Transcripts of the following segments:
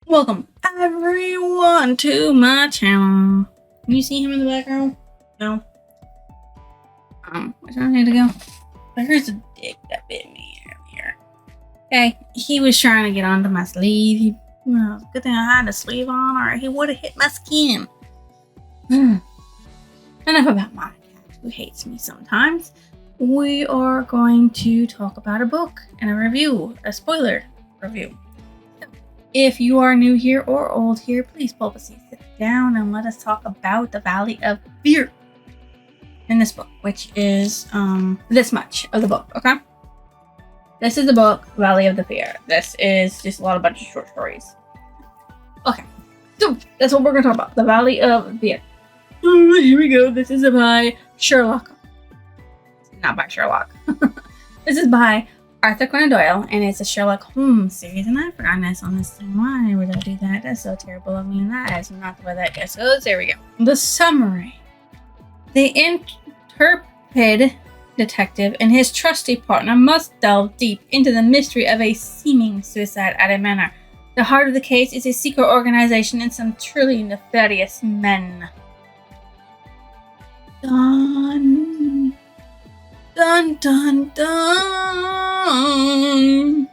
Welcome everyone to my channel. Can you see him in the background? No. Which one need to go? There's a dick that bit me earlier. Okay, he was trying to get onto my sleeve. Good thing I had a sleeve on, or he would have hit my skin. Enough about my cat, who hates me sometimes. We are going to talk about a book and a review, a spoiler review. If you are new here or old here, please pull up a seat, sit down, and let us talk about the Valley of Fear in this book, which is this much of the book, okay? This is the book, Valley of the Fear. This is just a bunch of short stories. Okay, so that's what we're going to talk about, the Valley of Fear. Here we go. This is by Sherlock. Not by Sherlock. This is by Arthur Conan Doyle, and it's a Sherlock Holmes series, and I've forgotten this on this thing. Why would I do that? That's so terrible of me. That is not the way that goes. There we go. The summary. The intrepid detective and his trusty partner must delve deep into the mystery of a seeming suicide at a manor. The heart of the case is a secret organization and some truly nefarious men. Dun, dun, dun, dun.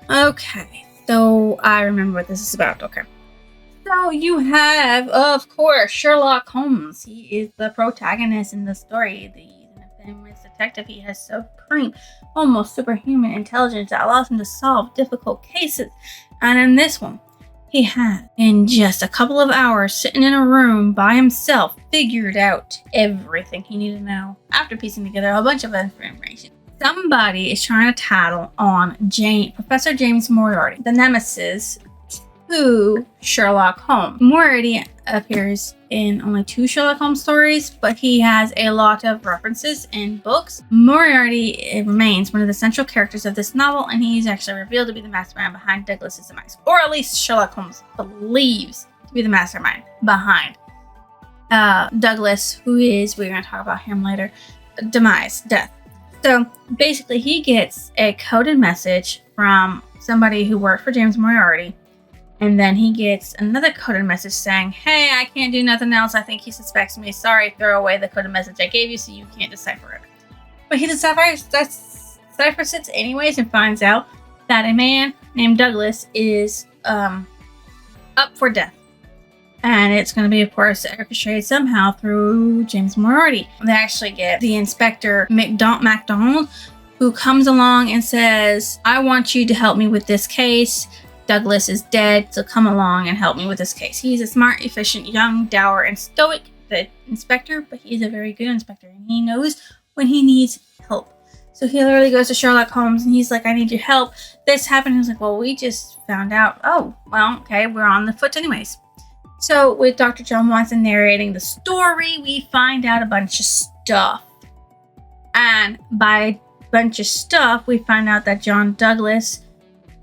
Okay, so I remember what this is about. Okay. So you have, of course, Sherlock Holmes. He is the protagonist in the story. The famous detective. He has supreme, almost superhuman intelligence that allows him to solve difficult cases. And in this one, he has, in just a couple of hours, sitting in a room by himself, figured out everything he needed to know after piecing together a bunch of information. Somebody is trying to tattle on Professor James Moriarty, the nemesis to Sherlock Holmes. Moriarty appears in only 2 Sherlock Holmes stories, but he has a lot of references in books. Moriarty remains one of the central characters of this novel, and he's actually revealed to be the mastermind behind Douglas's demise, or at least Sherlock Holmes believes to be the mastermind behind Douglas, who is, we're going to talk about him later, death. So basically, he gets a coded message from somebody who worked for James Moriarty, and then he gets another coded message saying, hey, I can't do nothing else. I think he suspects me. Sorry, throw away the coded message I gave you so you can't decipher it. But he deciphers it anyways and finds out that a man named Douglas is up for death. And it's going to be, of course, orchestrated somehow through James Moriarty. They actually get the Inspector MacDonald, who comes along and says, I want you to help me with this case. Douglas is dead, so come along and help me with this case. He's a smart, efficient, young, dour, and stoic inspector, but he's a very good inspector, and he knows when he needs help. So he literally goes to Sherlock Holmes, and he's like, I need your help. This happened. He's like, well, we just found out. Oh, well, okay, we're on the foot anyways. So with Dr. John Watson narrating the story, we find out a bunch of stuff. And by bunch of stuff, we find out that John Douglas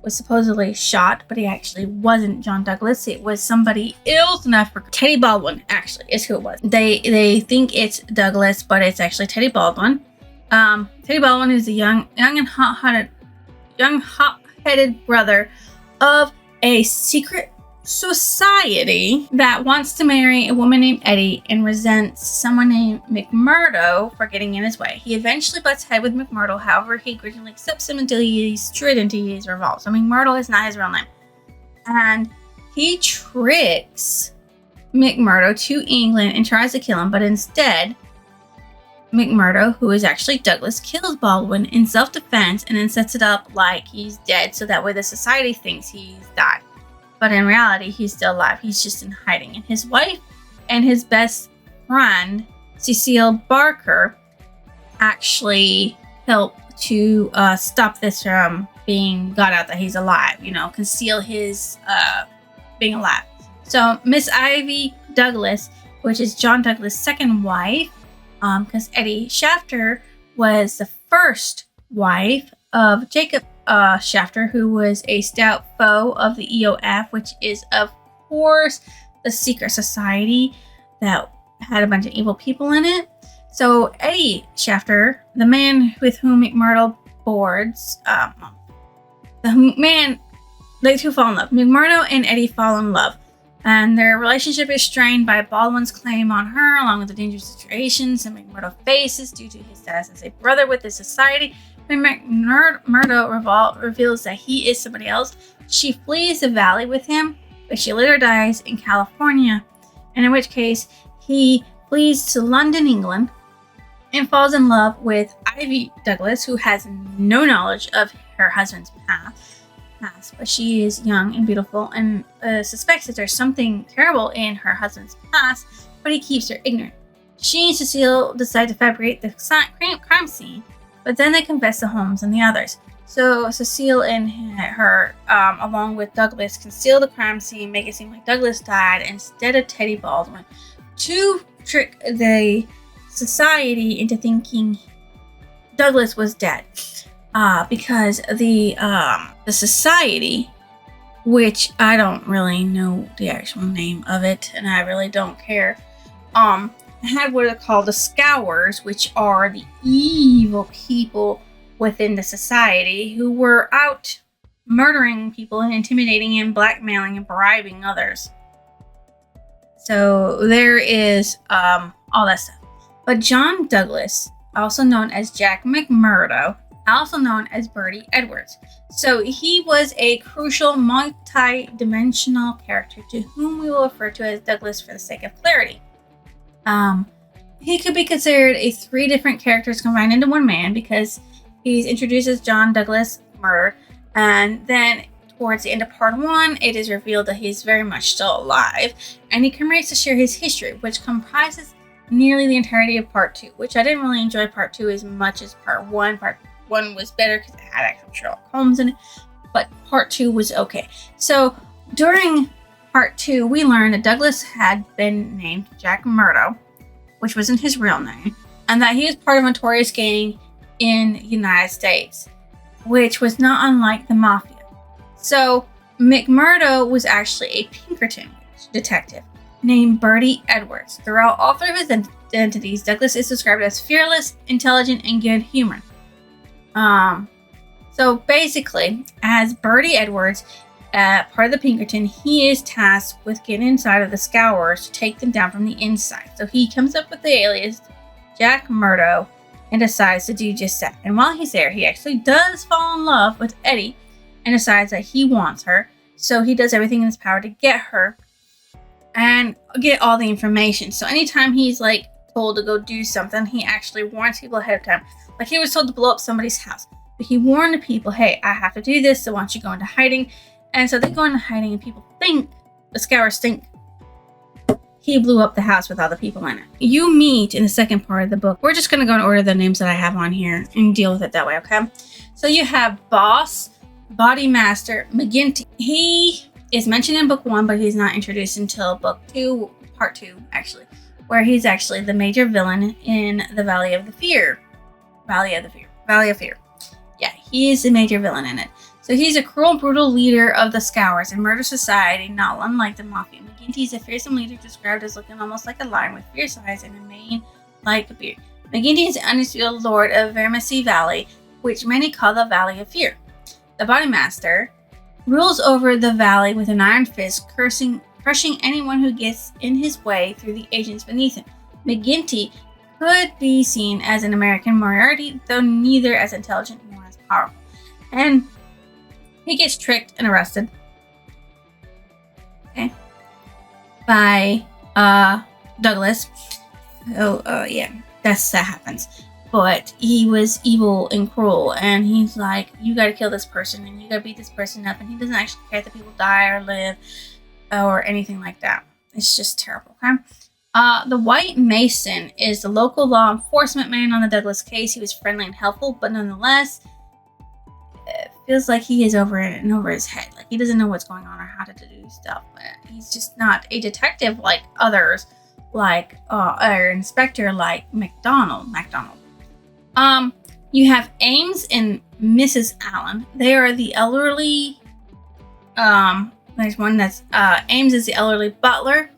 was supposedly shot, but he actually wasn't John Douglas. It was somebody else, and I forgot. Teddy Baldwin, actually, is who it was. They think it's Douglas, but it's actually Teddy Baldwin. Teddy Baldwin is a young and hot-headed brother of a secret society that wants to marry a woman named Eddie and resents someone named McMurdo for getting in his way. He eventually butts heads with McMurdo, however, he grudgingly accepts him until he's tricked into his revolt. So McMurdo is not his real name. And he tricks McMurdo to England and tries to kill him, but instead, McMurdo, who is actually Douglas, kills Baldwin in self-defense and then sets it up like he's dead so that way the society thinks he's died. But in reality, he's still alive. He's just in hiding. And his wife and his best friend, Cecile Barker, actually help to stop this from being got out that he's alive. Conceal his being alive. So Miss Ivy Douglas, which is John Douglas' second wife, because Eddie Shafter was the first wife of Jacob Shafter, who was a stout foe of the EOF, which is, of course, the secret society that had a bunch of evil people in it. So Eddie Shafter, the man with whom McMurdo boards, the man They two fall in love. McMurdo and Eddie fall in love, and their relationship is strained by Baldwin's claim on her, along with the dangerous situations that McMurdo faces due to his status as a brother with the society. When McMurdo reveals that he is somebody else, she flees the valley with him, but she later dies in California, and in which case he flees to London, England, and falls in love with Ivy Douglas, who has no knowledge of her husband's past, but she is young and beautiful and suspects that there's something terrible in her husband's past, but he keeps her ignorant. She and Cecile decide to fabricate the crime scene, but then they confess to Holmes and the others. So Cecile and her, along with Douglas, conceal the crime scene, make it seem like Douglas died instead of Teddy Baldwin, to trick the society into thinking Douglas was dead. Because the society, which I don't really know the actual name of it, and I really don't care, had what are called the Scours, which are the evil people within the society who were out murdering people and intimidating and blackmailing and bribing others. So there is all that stuff. But John Douglas, also known as Jack McMurdo, also known as Bertie Edwards. So he was a crucial multi-dimensional character to whom we will refer to as Douglas for the sake of clarity. He could be considered a 3 different characters combined into one man because he's introduced as John Douglas murdered, and then towards the end of part 1, it is revealed that he's very much still alive, and he comes to share his history, which comprises nearly the entirety of part 2, which I didn't really enjoy part 2 as much as part 1. Part 1 was better because it had actual Sherlock Holmes in it, but part 2 was okay. So during part 2, we learned that Douglas had been named Jack McMurdo, which wasn't his real name, and that he was part of a notorious gang in the United States, which was not unlike the Mafia. So McMurdo was actually a Pinkerton detective named Bertie Edwards. Throughout all 3 of his identities, Douglas is described as fearless, intelligent, and good-humored. So basically, as Bertie Edwards, part of the Pinkerton, he is tasked with getting inside of the Scours to take them down from the inside. So he comes up with the alias Jack McMurdo and decides to do just that. And while he's there, he actually does fall in love with Eddie and decides that he wants her. So he does everything in his power to get her and get all the information. So anytime he's like told to go do something, he actually warns people ahead of time. Like he was told to blow up somebody's house, but he warned the people, hey, I have to do this, so why don't you go into hiding? And so they go into hiding, and people think, the Scours think, he blew up the house with all the people in it. You meet in the second part of the book. We're just going to go in order the names that I have on here and deal with it that way, okay? So you have Boss, Body Master, McGinty. He is mentioned in book 1, but he's not introduced until book 2, part 2, actually, where he's actually the major villain in the Valley of Fear. Yeah, he is the major villain in it. So he's a cruel, brutal leader of the Scours and murder society, not unlike the Mafia. McGinty is a fearsome leader described as looking almost like a lion with fierce eyes and a mane like a beard. McGinty is the undisputed lord of Vermissy Valley, which many call the Valley of Fear. The Body Master rules over the valley with an iron fist, crushing anyone who gets in his way through the agents beneath him. McGinty could be seen as an American Moriarty, though neither as intelligent nor as powerful. And he gets tricked and arrested. Okay. By Douglas. Oh, yeah. That happens. But he was evil and cruel, and he's like, you gotta kill this person, and you gotta beat this person up, and he doesn't actually care that people die or live, or anything like that. It's just terrible, okay? The White Mason is the local law enforcement man on the Douglas case. He was friendly and helpful, but nonetheless, it feels like he is over it and over his head. Like he doesn't know what's going on or how to do stuff. He's just not a detective like others, like or inspector like MacDonald. You have Ames and Mrs. Allen. They are the elderly. There's one that's Ames is the elderly butler,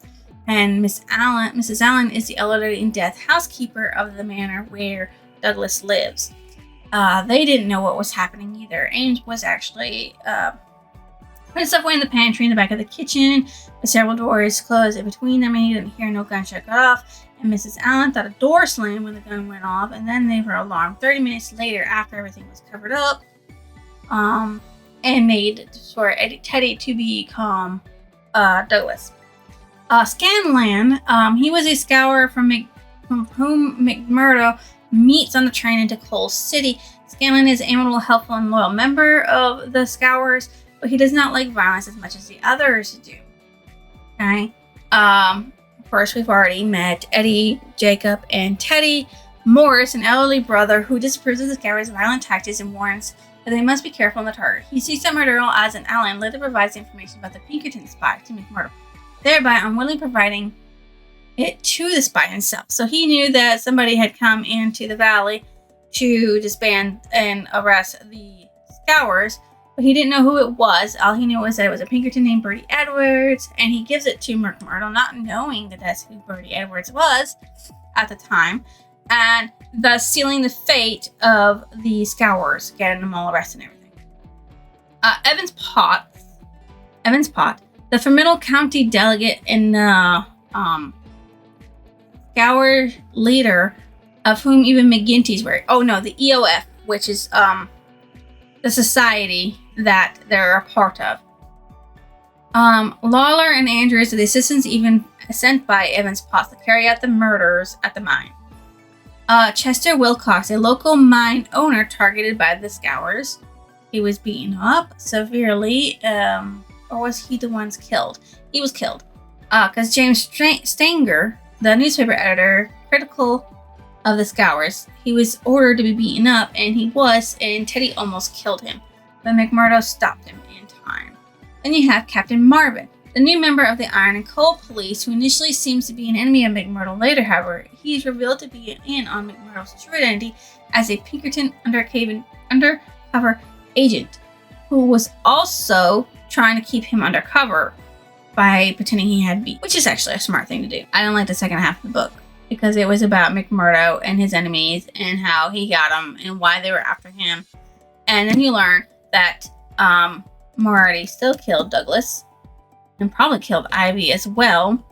and Mrs. Allen is the elderly in death housekeeper of the manor where Douglas lives. They didn't know what was happening either. Ames was actually put his stuff away in the pantry in the back of the kitchen, with several doors closed in between them, and he didn't hear no gunshot go off. And Mrs. Allen thought a door slammed when the gun went off, and then they were alarmed 30 minutes later after everything was covered up, and made for Teddy to become Douglas. Scanlan, he was a scour from whom McMurdo meets on the train into Coal City. Scanlan is an amiable, helpful, and loyal member of the Scours, but he does not like violence as much as the others do. Okay? First, we've already met Eddie, Jacob, and Teddy. Morris, an elderly brother who disapproves of the Scours' violent tactics and warns that they must be careful on the target. He sees that McMurdo as an ally and later provides information about the Pinkerton spy to McMurdo, thereby unwillingly providing it to the spy himself. So he knew that somebody had come into the valley to disband and arrest the Scours, but he didn't know who it was. All he knew was that it was a Pinkerton named Bertie Edwards, and he gives it to McMurdo, not knowing that that's who Bertie Edwards was at the time, and thus sealing the fate of the Scours, getting them all arrested and everything. Evans Pott, the formidable county delegate and Scour leader, of whom even McGinty's were. Oh no, the EOF, which is the society that they're a part of. Lawler and Andrews are the assistants even sent by Evans Potts to carry out the murders at the mine. Chester Wilcox, a local mine owner targeted by the Scours. He was beaten up severely, or was he the one killed? He was killed. Because James Stanger, the newspaper editor, critical of the Scours, he was ordered to be beaten up, and he was, and Teddy almost killed him, but McMurdo stopped him in time. Then you have Captain Marvin, the new member of the Iron and Coal Police, who initially seems to be an enemy of McMurdo. Later, however, he is revealed to be in on McMurdo's true identity as a Pinkerton undercover agent, who was also trying to keep him undercover by pretending he had beat, which is actually a smart thing to do. I don't like the second half of the book, because it was about McMurdo and his enemies and how he got them and why they were after him. And then you learn that Moriarty still killed Douglas and probably killed Ivy as well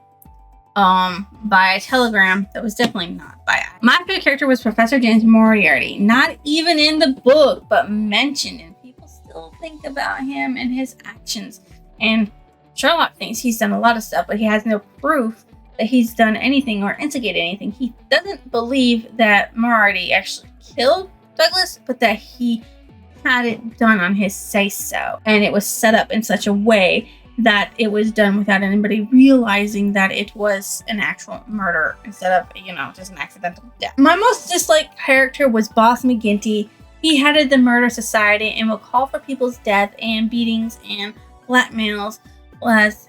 by a telegram that was definitely not by Ivy. My favorite character was Professor James Moriarty. Not even in the book, but mentioned. And people still think about him and his actions. And Sherlock thinks he's done a lot of stuff, but he has no proof that he's done anything or instigated anything. He doesn't believe that Moriarty actually killed Douglas, but that he had it done on his say-so. And it was set up in such a way that it was done without anybody realizing that it was an actual murder instead of, just an accidental death. My most disliked character was Boss McGinty. He headed the murder society and would call for people's death and beatings and blackmails as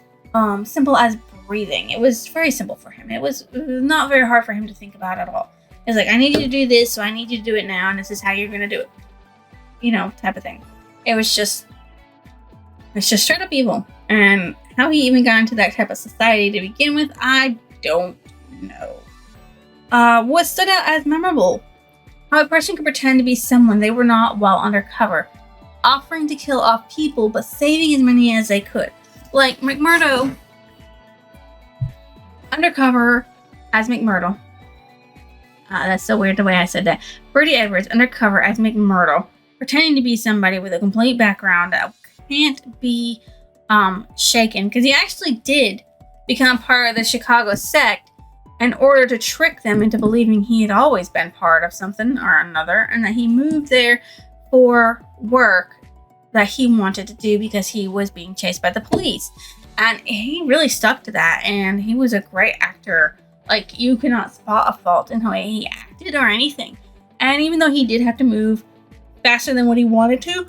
simple as breathing. It was very simple for him. It was not very hard for him to think about at all. It's like, I need you to do this, so I need you to do it now, and this is how you're going to do it. Type of thing. It's just straight up evil. And how he even got into that type of society to begin with, I don't know. What stood out as memorable? How a person could pretend to be someone they were not while undercover, offering to kill off people, but saving as many as they could. Like McMurdo, undercover as McMurdo. That's so weird the way I said that. Bertie Edwards, undercover as McMurdo, pretending to be somebody with a complete background that can't be shaken, because he actually did become part of the Chicago sect in order to trick them into believing he had always been part of something or another, and that he moved there for work that he wanted to do because he was being chased by the police. And he really stuck to that, and he was a great actor. Like, you could not spot a fault in the way he acted or anything. And even though he did have to move faster than what he wanted to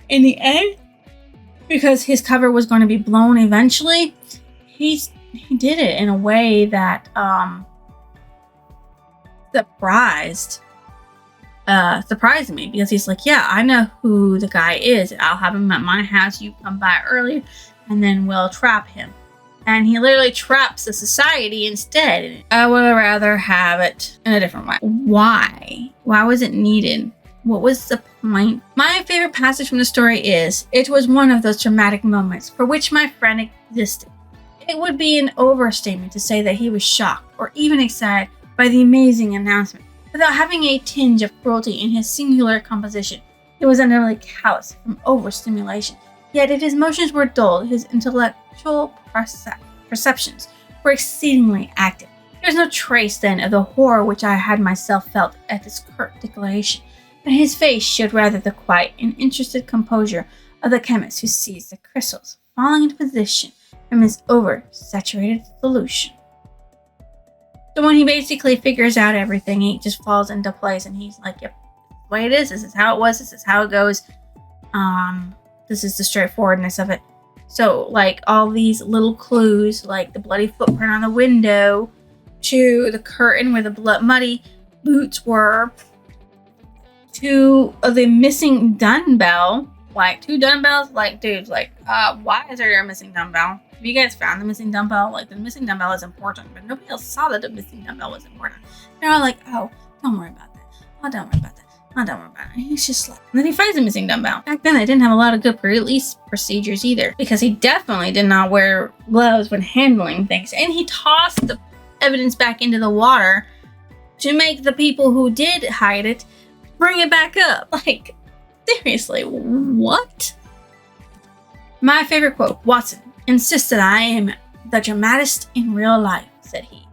in the end, because his cover was going to be blown eventually, he did it in a way that surprised me, because he's like, yeah, I know who the guy is. I'll have him at my house. You come by early, and then we'll trap him. And he literally traps the society instead. I would rather have it in a different way. Why? Why was it needed What was the point? My favorite passage from the story is, it was one of those dramatic moments for which my friend existed. It would be an overstatement to say that he was shocked or even excited by the amazing announcement. Without having a tinge of cruelty in his singular composition, he was utterly callous from overstimulation. Yet if his motions were dulled, his intellectual perceptions were exceedingly active. There was no trace then of the horror which I had myself felt at this curt declaration, but his face showed rather the quiet and interested composure of the chemist who sees the crystals falling into position from his oversaturated solution. So when he basically figures out everything, he just falls into place, and he's like, yep, the way it is, this is how it was, this is how it goes. This is the straightforwardness of it. So, like, all these little clues, like the bloody footprint on the window, to the curtain where the muddy boots were, to the missing dumbbell, like 2 dumbbells, like, dudes, like, why is there a missing dumbbell? Have you guys found the missing dumbbell? Like, the missing dumbbell is important, but nobody else saw that the missing dumbbell was important. They're all like, oh, don't worry about that. Oh, don't worry about that. Oh, don't worry about it. And he's just like, and then he finds a missing dumbbell. Back then, they didn't have a lot of good release procedures either, because he definitely did not wear gloves when handling things. And he tossed the evidence back into the water to make the people who did hide it bring it back up. Like, seriously, what? My favorite quote, Watson insists that I am the dramatist in real life, said he.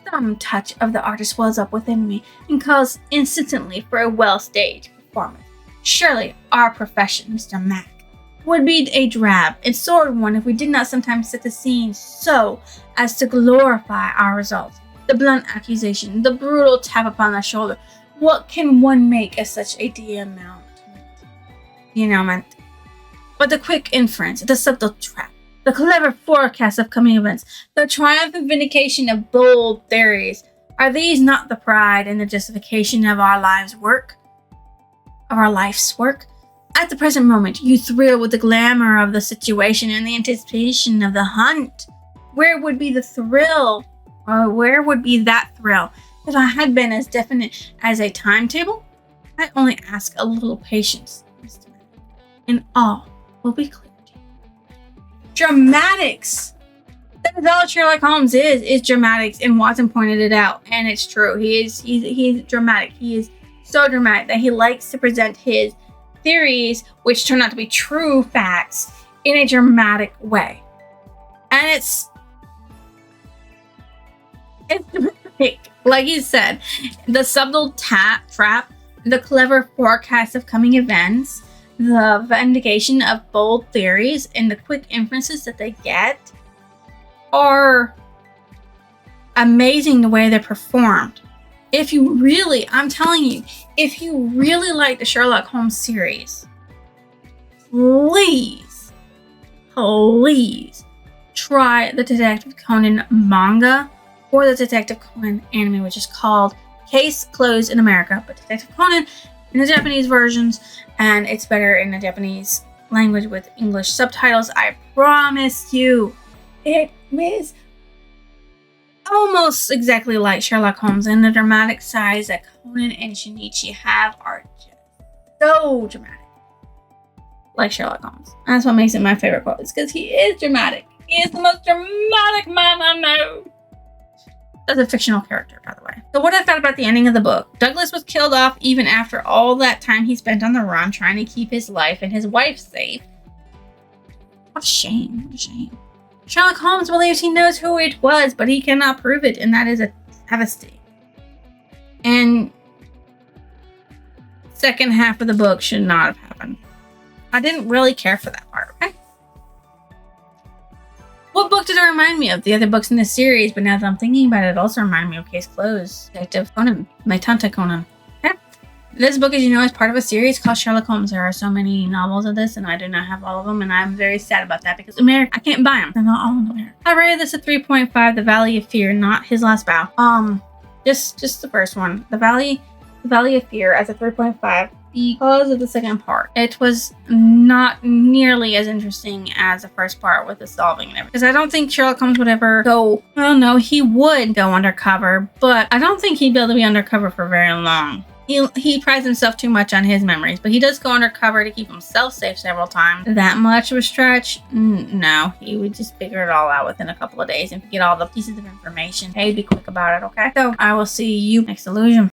Some touch of the artist wells up within me and calls insistently for a well-staged performance. Surely our profession, Mr. Mac, would be a drab and sordid one if we did not sometimes set the scene so as to glorify our results. The blunt accusation, the brutal tap upon the shoulder. What can one make of such a denouement? But the quick inference, the subtle trap, the clever forecast of coming events, the triumphant vindication of bold theories, are these not the pride and the justification of our life's work? At the present moment, you thrill with the glamour of the situation and the anticipation of the hunt. Where would be the thrill? Or where would be that thrill if I had been as definite as a timetable? I only ask a little patience, Mr. Man, and all will be clear to you. Dramatics! That's all Sherlock Holmes is dramatics, and Watson pointed it out, and it's true. He's dramatic. He is so dramatic that he likes to present his theories, which turn out to be true facts, in a dramatic way. And it's dramatic. Like he said, the subtle trap, the clever forecast of coming events, the vindication of bold theories, and the quick inferences that they get are amazing the way they're performed. I'm telling you, if you really like the Sherlock Holmes series, please try the Detective Conan manga or the Detective Conan anime, which is called Case Closed in America, but Detective Conan in the Japanese versions, and it's better in the Japanese language with English subtitles. I promise you, it is almost exactly like Sherlock Holmes, and the dramatic sides that Conan and Shinichi have are just so dramatic, like Sherlock Holmes. And that's what makes it my favorite quote. It's because he is dramatic. He is the most dramatic man I know. That's a fictional character, by the way. So what I thought about the ending of the book. Douglas was killed off even after all that time he spent on the run trying to keep his life and his wife safe. What a shame. What a shame. Sherlock Holmes believes he knows who it was, but he cannot prove it, and that is a travesty. And second half of the book should not have happened. I didn't really care for that part, okay? What book did it remind me of? The other books in this series, but now that I'm thinking about it, it also reminded me of Case Closed, Detective Conan, My Tante Conan. Okay? This book, as you know, is part of a series called Sherlock Holmes. There are so many novels of this, and I do not have all of them, and I'm very sad about that because America, I can't buy them. They're not all in America. I rated this a 3.5, The Valley of Fear, not His Last Bow. Just the first one. The Valley of Fear as a 3.5 because of the second part. It was not nearly as interesting as the first part with the solving and everything. Because I don't think Sherlock Holmes would ever go, well, no, he would go undercover, but I don't think he'd be able to be undercover for very long. he prides himself too much on his memories, but he does go undercover to keep himself safe several times. That much of a stretch? No, he would just figure it all out within a couple of days and get all the pieces of information. Hey, be quick about it, okay? So I will see you next illusion.